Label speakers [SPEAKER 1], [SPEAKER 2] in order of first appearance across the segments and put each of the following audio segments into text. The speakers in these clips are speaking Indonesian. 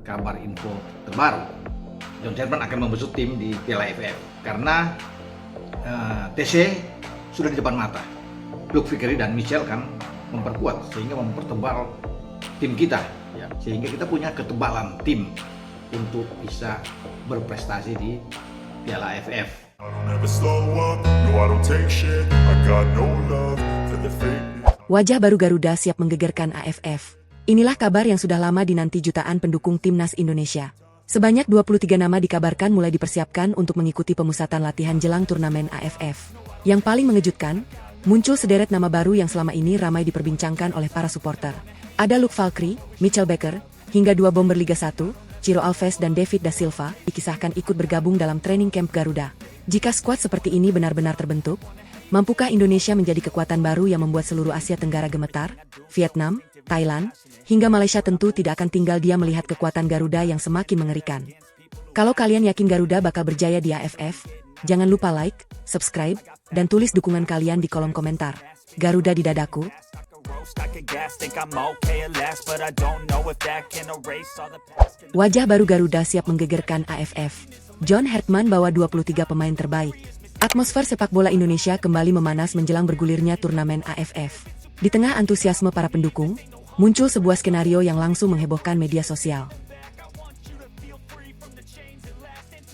[SPEAKER 1] kabar info terbaru. John Sherman akan membesut tim di Piala AFF karena TC sudah di depan mata. Luke Vickery dan Michel kan memperkuat sehingga mempertebal tim kita, ya. Sehingga kita punya ketebalan tim untuk bisa berprestasi di Piala AFF.
[SPEAKER 2] Wajah baru Garuda siap menggegerkan AFF. Inilah kabar yang sudah lama dinanti jutaan pendukung timnas Indonesia. Sebanyak 23 nama dikabarkan mulai dipersiapkan untuk mengikuti pemusatan latihan jelang turnamen AFF. Yang paling mengejutkan, muncul sederet nama baru yang selama ini ramai diperbincangkan oleh para supporter. Ada Luke Valkyrie, Mitchell Baker, hingga dua bomber Liga 1, Ciro Alves dan David da Silva, dikisahkan ikut bergabung dalam training camp Garuda. Jika skuad seperti ini benar-benar terbentuk, mampukah Indonesia menjadi kekuatan baru yang membuat seluruh Asia Tenggara gemetar? Vietnam, Thailand, hingga Malaysia tentu tidak akan tinggal diam melihat kekuatan Garuda yang semakin mengerikan. Kalau kalian yakin Garuda bakal berjaya di AFF, jangan lupa like, subscribe, dan tulis dukungan kalian di kolom komentar. Garuda di dadaku. Wajah baru Garuda siap menggegerkan AFF. John Hertman bawa 23 pemain terbaik. Atmosfer sepak bola Indonesia kembali memanas menjelang bergulirnya turnamen AFF. Di tengah antusiasme para pendukung, muncul sebuah skenario yang langsung menghebohkan media sosial.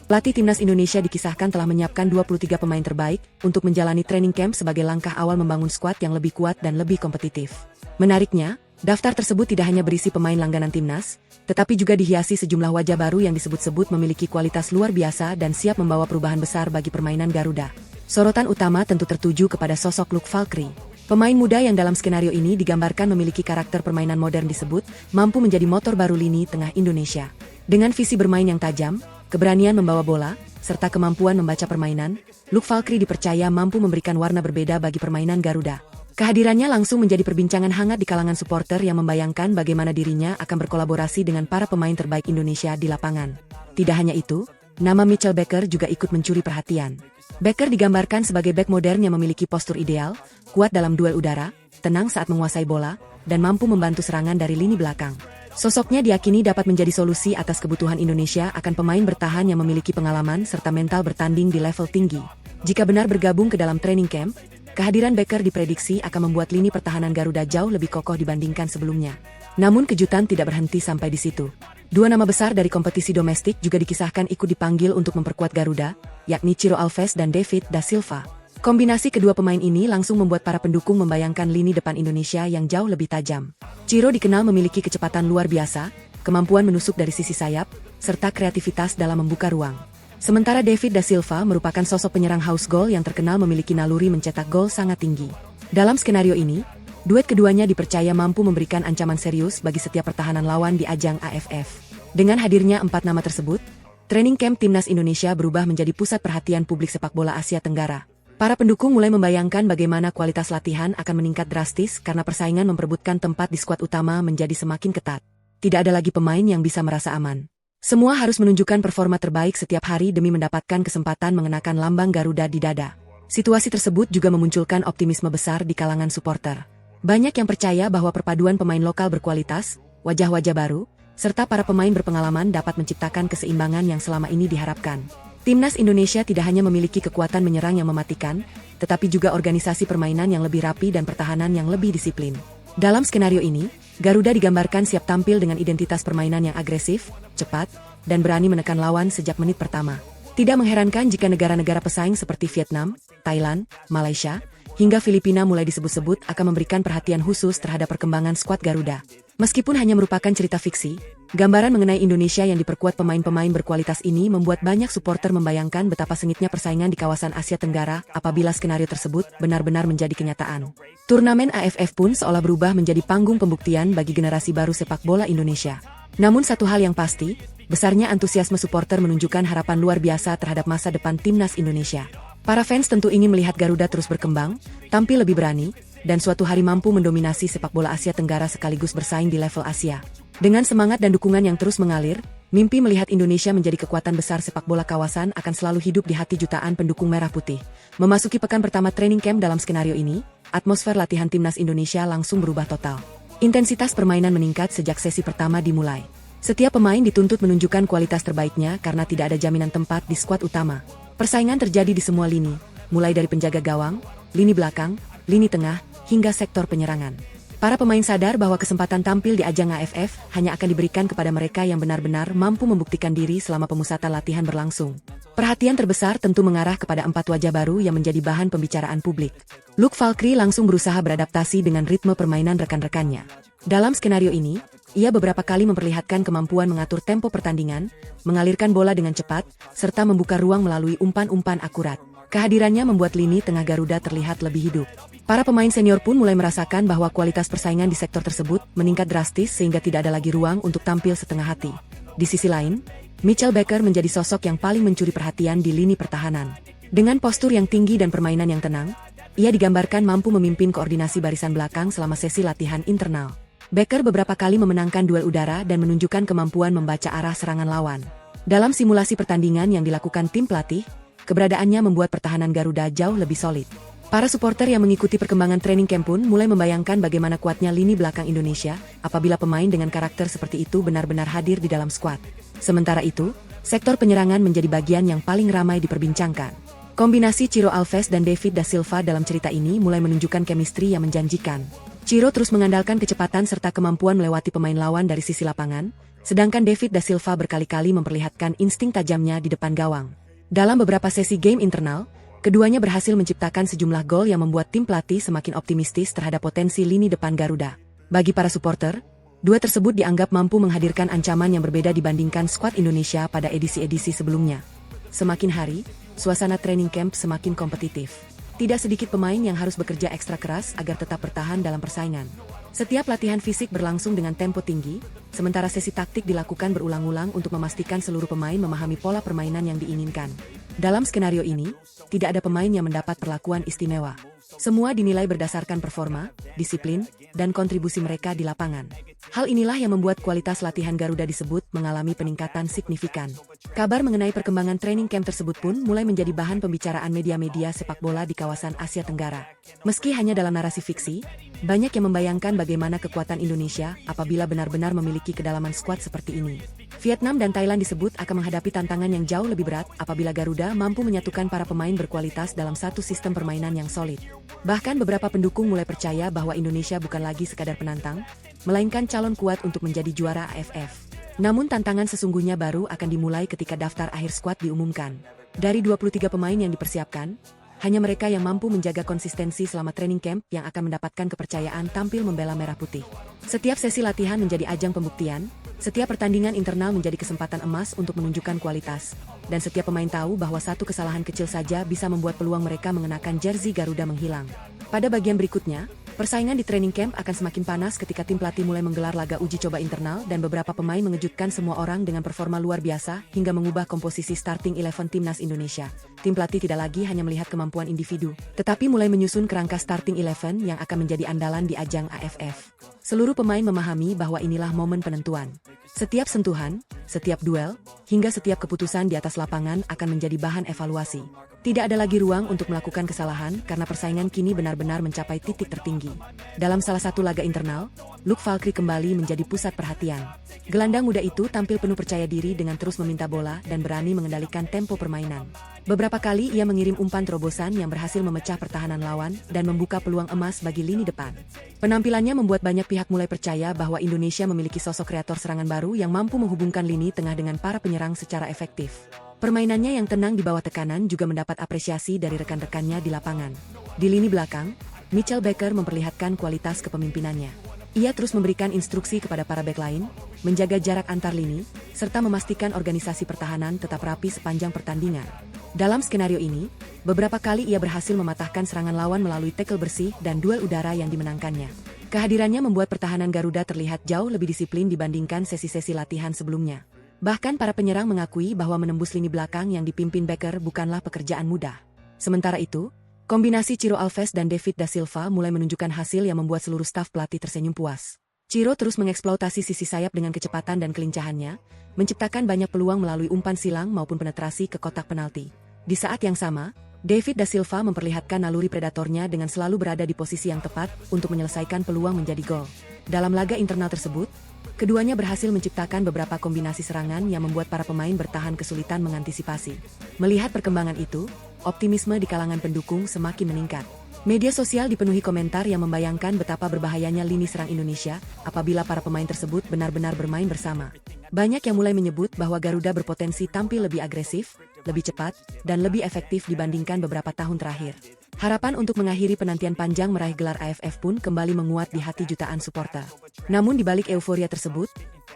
[SPEAKER 2] Pelatih timnas Indonesia dikisahkan telah menyiapkan 23 pemain terbaik untuk menjalani training camp sebagai langkah awal membangun skuad yang lebih kuat dan lebih kompetitif. Menariknya, daftar tersebut tidak hanya berisi pemain langganan timnas, tetapi juga dihiasi sejumlah wajah baru yang disebut-sebut memiliki kualitas luar biasa dan siap membawa perubahan besar bagi permainan Garuda. Sorotan utama tentu tertuju kepada sosok Luke Valkyrie. Pemain muda yang dalam skenario ini digambarkan memiliki karakter permainan modern disebut mampu menjadi motor baru lini tengah Indonesia. Dengan visi bermain yang tajam, keberanian membawa bola, serta kemampuan membaca permainan, Luke Valkyrie dipercaya mampu memberikan warna berbeda bagi permainan Garuda. Kehadirannya langsung menjadi perbincangan hangat di kalangan supporter yang membayangkan bagaimana dirinya akan berkolaborasi dengan para pemain terbaik Indonesia di lapangan. Tidak hanya itu, nama Mitchell Baker juga ikut mencuri perhatian. Baker digambarkan sebagai bek modern yang memiliki postur ideal, kuat dalam duel udara, tenang saat menguasai bola, dan mampu membantu serangan dari lini belakang. Sosoknya diyakini dapat menjadi solusi atas kebutuhan Indonesia akan pemain bertahan yang memiliki pengalaman serta mental bertanding di level tinggi. Jika benar bergabung ke dalam training camp, kehadiran Baker diprediksi akan membuat lini pertahanan Garuda jauh lebih kokoh dibandingkan sebelumnya. Namun kejutan tidak berhenti sampai di situ. Dua nama besar dari kompetisi domestik juga dikisahkan ikut dipanggil untuk memperkuat Garuda, yakni Ciro Alves dan David da Silva. Kombinasi kedua pemain ini langsung membuat para pendukung membayangkan lini depan Indonesia yang jauh lebih tajam. Ciro dikenal memiliki kecepatan luar biasa, kemampuan menusuk dari sisi sayap, serta kreativitas dalam membuka ruang. Sementara David da Silva merupakan sosok penyerang house goal yang terkenal memiliki naluri mencetak gol sangat tinggi. Dalam skenario ini, duet keduanya dipercaya mampu memberikan ancaman serius bagi setiap pertahanan lawan di ajang AFF. Dengan hadirnya 4 nama tersebut, training camp timnas Indonesia berubah menjadi pusat perhatian publik sepak bola Asia Tenggara. Para pendukung mulai membayangkan bagaimana kualitas latihan akan meningkat drastis karena persaingan memperebutkan tempat di skuad utama menjadi semakin ketat. Tidak ada lagi pemain yang bisa merasa aman. Semua harus menunjukkan performa terbaik setiap hari demi mendapatkan kesempatan mengenakan lambang Garuda di dada. Situasi tersebut juga memunculkan optimisme besar di kalangan supporter. Banyak yang percaya bahwa perpaduan pemain lokal berkualitas, wajah-wajah baru, serta para pemain berpengalaman dapat menciptakan keseimbangan yang selama ini diharapkan. Timnas Indonesia tidak hanya memiliki kekuatan menyerang yang mematikan, tetapi juga organisasi permainan yang lebih rapi dan pertahanan yang lebih disiplin. Dalam skenario ini, Garuda digambarkan siap tampil dengan identitas permainan yang agresif, cepat, dan berani menekan lawan sejak menit pertama. Tidak mengherankan jika negara-negara pesaing seperti Vietnam, Thailand, Malaysia, hingga Filipina mulai disebut-sebut akan memberikan perhatian khusus terhadap perkembangan skuad Garuda. Meskipun hanya merupakan cerita fiksi, gambaran mengenai Indonesia yang diperkuat pemain-pemain berkualitas ini membuat banyak supporter membayangkan betapa sengitnya persaingan di kawasan Asia Tenggara apabila skenario tersebut benar-benar menjadi kenyataan. Turnamen AFF pun seolah berubah menjadi panggung pembuktian bagi generasi baru sepak bola Indonesia. Namun satu hal yang pasti, besarnya antusiasme supporter menunjukkan harapan luar biasa terhadap masa depan timnas Indonesia. Para fans tentu ingin melihat Garuda terus berkembang, tampil lebih berani, dan suatu hari mampu mendominasi sepak bola Asia Tenggara sekaligus bersaing di level Asia. Dengan semangat dan dukungan yang terus mengalir, mimpi melihat Indonesia menjadi kekuatan besar sepak bola kawasan akan selalu hidup di hati jutaan pendukung merah putih. Memasuki pekan pertama training camp dalam skenario ini, atmosfer latihan timnas Indonesia langsung berubah total. Intensitas permainan meningkat sejak sesi pertama dimulai. Setiap pemain dituntut menunjukkan kualitas terbaiknya karena tidak ada jaminan tempat di skuad utama. Persaingan terjadi di semua lini, mulai dari penjaga gawang, lini belakang, lini tengah, hingga sektor penyerangan. Para pemain sadar bahwa kesempatan tampil di ajang AFF hanya akan diberikan kepada mereka yang benar-benar mampu membuktikan diri selama pemusatan latihan berlangsung. Perhatian terbesar tentu mengarah kepada 4 wajah baru yang menjadi bahan pembicaraan publik. Luke Valkyrie langsung berusaha beradaptasi dengan ritme permainan rekan-rekannya. Dalam skenario ini, ia beberapa kali memperlihatkan kemampuan mengatur tempo pertandingan, mengalirkan bola dengan cepat, serta membuka ruang melalui umpan-umpan akurat. Kehadirannya membuat lini tengah Garuda terlihat lebih hidup. Para pemain senior pun mulai merasakan bahwa kualitas persaingan di sektor tersebut meningkat drastis sehingga tidak ada lagi ruang untuk tampil setengah hati. Di sisi lain, Mitchell Baker menjadi sosok yang paling mencuri perhatian di lini pertahanan. Dengan postur yang tinggi dan permainan yang tenang, ia digambarkan mampu memimpin koordinasi barisan belakang selama sesi latihan internal. Baker beberapa kali memenangkan duel udara dan menunjukkan kemampuan membaca arah serangan lawan. Dalam simulasi pertandingan yang dilakukan tim pelatih, keberadaannya membuat pertahanan Garuda jauh lebih solid. Para supporter yang mengikuti perkembangan training camp pun mulai membayangkan bagaimana kuatnya lini belakang Indonesia apabila pemain dengan karakter seperti itu benar-benar hadir di dalam skuad. Sementara itu, sektor penyerangan menjadi bagian yang paling ramai diperbincangkan. Kombinasi Ciro Alves dan David da Silva dalam cerita ini mulai menunjukkan chemistry yang menjanjikan. Ciro terus mengandalkan kecepatan serta kemampuan melewati pemain lawan dari sisi lapangan, sedangkan David da Silva berkali-kali memperlihatkan insting tajamnya di depan gawang. Dalam beberapa sesi game internal, keduanya berhasil menciptakan sejumlah gol yang membuat tim pelatih semakin optimistis terhadap potensi lini depan Garuda. Bagi para supporter, dua tersebut dianggap mampu menghadirkan ancaman yang berbeda dibandingkan skuad Indonesia pada edisi-edisi sebelumnya. Semakin hari, suasana training camp semakin kompetitif. Tidak sedikit pemain yang harus bekerja ekstra keras agar tetap bertahan dalam persaingan. Setiap latihan fisik berlangsung dengan tempo tinggi, sementara sesi taktik dilakukan berulang-ulang untuk memastikan seluruh pemain memahami pola permainan yang diinginkan. Dalam skenario ini, tidak ada pemain yang mendapat perlakuan istimewa. Semua dinilai berdasarkan performa, disiplin, dan kontribusi mereka di lapangan. Hal inilah yang membuat kualitas latihan Garuda disebut mengalami peningkatan signifikan. Kabar mengenai perkembangan training camp tersebut pun mulai menjadi bahan pembicaraan media-media sepak bola di kawasan Asia Tenggara. Meski hanya dalam narasi fiksi, banyak yang membayangkan bagaimana kekuatan Indonesia apabila benar-benar memiliki kedalaman skuad seperti ini. Vietnam dan Thailand disebut akan menghadapi tantangan yang jauh lebih berat apabila Garuda mampu menyatukan para pemain berkualitas dalam satu sistem permainan yang solid. Bahkan beberapa pendukung mulai percaya bahwa Indonesia bukan lagi sekadar penantang, melainkan calon kuat untuk menjadi juara AFF. Namun tantangan sesungguhnya baru akan dimulai ketika daftar akhir skuad diumumkan. Dari 23 pemain yang dipersiapkan, hanya mereka yang mampu menjaga konsistensi selama training camp yang akan mendapatkan kepercayaan tampil membela merah putih. Setiap sesi latihan menjadi ajang pembuktian, setiap pertandingan internal menjadi kesempatan emas untuk menunjukkan kualitas, dan setiap pemain tahu bahwa satu kesalahan kecil saja bisa membuat peluang mereka mengenakan jersey Garuda menghilang. Pada bagian berikutnya, persaingan di training camp akan semakin panas ketika tim pelatih mulai menggelar laga uji coba internal dan beberapa pemain mengejutkan semua orang dengan performa luar biasa hingga mengubah komposisi starting 11 timnas Indonesia. Tim pelatih tidak lagi hanya melihat kemampuan individu, tetapi mulai menyusun kerangka starting 11 yang akan menjadi andalan di ajang AFF. Seluruh pemain memahami bahwa inilah momen penentuan. Setiap sentuhan, setiap duel, hingga setiap keputusan di atas lapangan akan menjadi bahan evaluasi. Tidak ada lagi ruang untuk melakukan kesalahan karena persaingan kini benar-benar mencapai titik tertinggi. Dalam salah satu laga internal, Luke Valkyrie kembali menjadi pusat perhatian. Gelandang muda itu tampil penuh percaya diri dengan terus meminta bola dan berani mengendalikan tempo permainan. Beberapa kali ia mengirim umpan terobosan yang berhasil memecah pertahanan lawan dan membuka peluang emas bagi lini depan. Penampilannya membuat banyak pihak mulai percaya bahwa Indonesia memiliki sosok kreator serangan baru yang mampu menghubungkan lini tengah dengan para penyerang secara efektif. Permainannya yang tenang di bawah tekanan juga mendapat apresiasi dari rekan-rekannya di lapangan. Di lini belakang, Mitchell Baker memperlihatkan kualitas kepemimpinannya. Ia terus memberikan instruksi kepada para bek lain, menjaga jarak antar lini, serta memastikan organisasi pertahanan tetap rapi sepanjang pertandingan. Dalam skenario ini, beberapa kali ia berhasil mematahkan serangan lawan melalui tackle bersih dan duel udara yang dimenangkannya. Kehadirannya membuat pertahanan Garuda terlihat jauh lebih disiplin dibandingkan sesi-sesi latihan sebelumnya. Bahkan para penyerang mengakui bahwa menembus lini belakang yang dipimpin Baker bukanlah pekerjaan mudah. Sementara itu, kombinasi Ciro Alves dan David da Silva mulai menunjukkan hasil yang membuat seluruh staf pelatih tersenyum puas. Ciro terus mengeksploitasi sisi sayap dengan kecepatan dan kelincahannya, menciptakan banyak peluang melalui umpan silang maupun penetrasi ke kotak penalti. Di saat yang sama, David da Silva memperlihatkan naluri predatornya dengan selalu berada di posisi yang tepat untuk menyelesaikan peluang menjadi gol. Dalam laga internal tersebut, Keduanya berhasil menciptakan beberapa kombinasi serangan yang membuat para pemain bertahan kesulitan mengantisipasi. Melihat perkembangan itu, optimisme di kalangan pendukung semakin meningkat. Media sosial dipenuhi komentar yang membayangkan betapa berbahayanya lini serang Indonesia apabila para pemain tersebut benar-benar bermain bersama. Banyak yang mulai menyebut bahwa Garuda berpotensi tampil lebih agresif, lebih cepat, dan lebih efektif dibandingkan beberapa tahun terakhir. Harapan untuk mengakhiri penantian panjang meraih gelar AFF pun kembali menguat di hati jutaan suporter. Namun di balik euforia tersebut,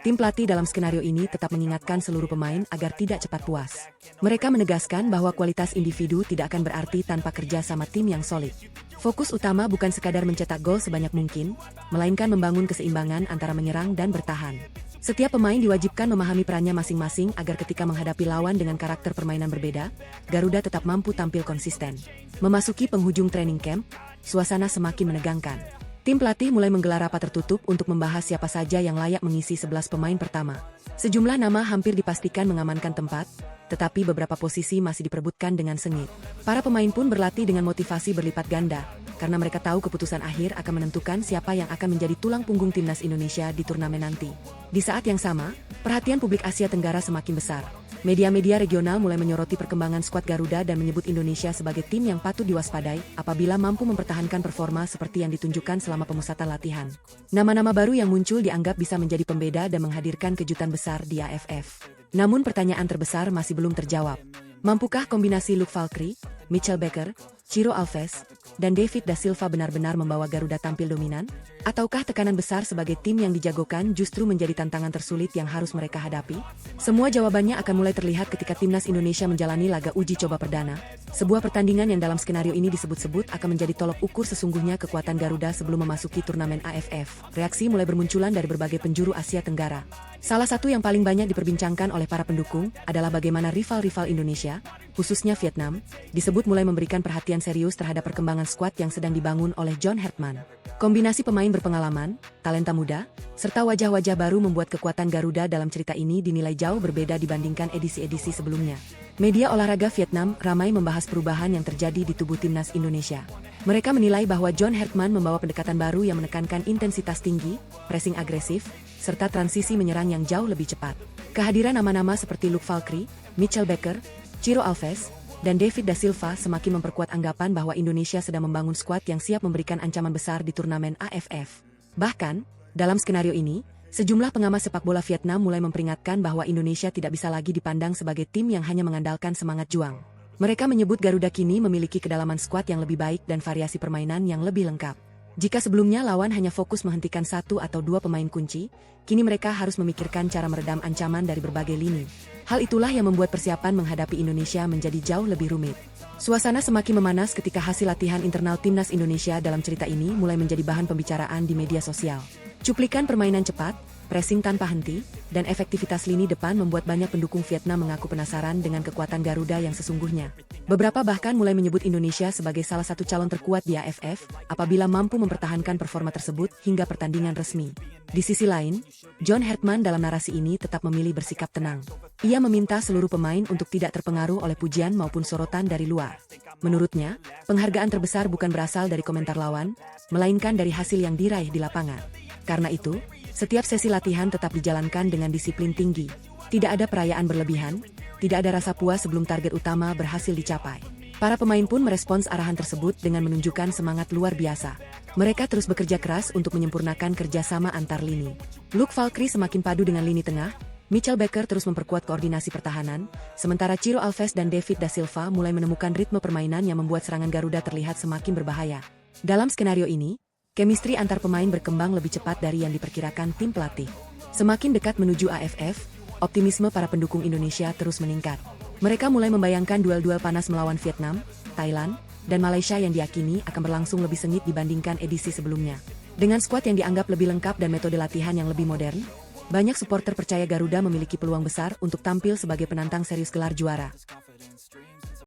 [SPEAKER 2] tim pelatih dalam skenario ini tetap mengingatkan seluruh pemain agar tidak cepat puas. Mereka menegaskan bahwa kualitas individu tidak akan berarti tanpa kerja sama tim yang solid. Fokus utama bukan sekadar mencetak gol sebanyak mungkin, melainkan membangun keseimbangan antara menyerang dan bertahan. Setiap pemain diwajibkan memahami perannya masing-masing agar ketika menghadapi lawan dengan karakter permainan berbeda, Garuda tetap mampu tampil konsisten. Memasuki penghujung training camp, suasana semakin menegangkan. Tim pelatih mulai menggelar rapat tertutup untuk membahas siapa saja yang layak mengisi 11 pemain pertama. Sejumlah nama hampir dipastikan mengamankan tempat, tetapi beberapa posisi masih diperebutkan dengan sengit. Para pemain pun berlatih dengan motivasi berlipat ganda, karena mereka tahu keputusan akhir akan menentukan siapa yang akan menjadi tulang punggung timnas Indonesia di turnamen nanti. Di saat yang sama, perhatian publik Asia Tenggara semakin besar. Media-media regional mulai menyoroti perkembangan skuad Garuda dan menyebut Indonesia sebagai tim yang patut diwaspadai apabila mampu mempertahankan performa seperti yang ditunjukkan selama pemusatan latihan. Nama-nama baru yang muncul dianggap bisa menjadi pembeda dan menghadirkan kejutan besar di AFF. Namun pertanyaan terbesar masih belum terjawab. Mampukah kombinasi Luke Valkyrie, Mitchell Baker, Ciro Alves, dan David da Silva benar-benar membawa Garuda tampil dominan? Ataukah tekanan besar sebagai tim yang dijagokan justru menjadi tantangan tersulit yang harus mereka hadapi? Semua jawabannya akan mulai terlihat ketika timnas Indonesia menjalani laga uji coba perdana, sebuah pertandingan yang dalam skenario ini disebut-sebut akan menjadi tolok ukur sesungguhnya kekuatan Garuda sebelum memasuki turnamen AFF. Reaksi mulai bermunculan dari berbagai penjuru Asia Tenggara. Salah satu yang paling banyak diperbincangkan oleh para pendukung adalah bagaimana rival-rival Indonesia, khususnya Vietnam, disebut mulai memberikan perhatian serius terhadap perkembangan skuad yang sedang dibangun oleh John Hertman. Kombinasi pemain berpengalaman, talenta muda, serta wajah-wajah baru membuat kekuatan Garuda dalam cerita ini dinilai jauh berbeda dibandingkan edisi-edisi sebelumnya. Media olahraga Vietnam ramai membahas perubahan yang terjadi di tubuh timnas Indonesia. Mereka menilai bahwa John Hertman membawa pendekatan baru yang menekankan intensitas tinggi, pressing agresif, serta transisi menyerang yang jauh lebih cepat. Kehadiran nama-nama seperti Luke Valkyrie, Mitchell Baker, Ciro Alves, dan David da Silva semakin memperkuat anggapan bahwa Indonesia sedang membangun skuad yang siap memberikan ancaman besar di turnamen AFF. Bahkan, dalam skenario ini, sejumlah pengamat sepak bola Vietnam mulai memperingatkan bahwa Indonesia tidak bisa lagi dipandang sebagai tim yang hanya mengandalkan semangat juang. Mereka menyebut Garuda kini memiliki kedalaman skuad yang lebih baik dan variasi permainan yang lebih lengkap. Jika sebelumnya lawan hanya fokus menghentikan satu atau dua pemain kunci, kini mereka harus memikirkan cara meredam ancaman dari berbagai lini. Hal itulah yang membuat persiapan menghadapi Indonesia menjadi jauh lebih rumit. Suasana semakin memanas ketika hasil latihan internal timnas Indonesia dalam cerita ini mulai menjadi bahan pembicaraan di media sosial. Cuplikan permainan cepat, pressing tanpa henti, dan efektivitas lini depan membuat banyak pendukung Vietnam mengaku penasaran dengan kekuatan Garuda yang sesungguhnya. Beberapa bahkan mulai menyebut Indonesia sebagai salah satu calon terkuat di AFF apabila mampu mempertahankan performa tersebut hingga pertandingan resmi. Di sisi lain, John Hertman dalam narasi ini tetap memilih bersikap tenang. Ia meminta seluruh pemain untuk tidak terpengaruh oleh pujian maupun sorotan dari luar. Menurutnya, penghargaan terbesar bukan berasal dari komentar lawan, melainkan dari hasil yang diraih di lapangan. Karena itu, setiap sesi latihan tetap dijalankan dengan disiplin tinggi. Tidak ada perayaan berlebihan, tidak ada rasa puas sebelum target utama berhasil dicapai. Para pemain pun merespons arahan tersebut dengan menunjukkan semangat luar biasa. Mereka terus bekerja keras untuk menyempurnakan kerjasama antar lini. Luke Valkyrie semakin padu dengan lini tengah, Mitchell Baker terus memperkuat koordinasi pertahanan, sementara Ciro Alves dan David da Silva mulai menemukan ritme permainan yang membuat serangan Garuda terlihat semakin berbahaya. Dalam skenario ini, chemistry antar pemain berkembang lebih cepat dari yang diperkirakan tim pelatih. Semakin dekat menuju AFF, optimisme para pendukung Indonesia terus meningkat. Mereka mulai membayangkan duel-duel panas melawan Vietnam, Thailand, dan Malaysia yang diyakini akan berlangsung lebih sengit dibandingkan edisi sebelumnya. Dengan skuad yang dianggap lebih lengkap dan metode latihan yang lebih modern, banyak supporter percaya Garuda memiliki peluang besar untuk tampil sebagai penantang serius gelar juara.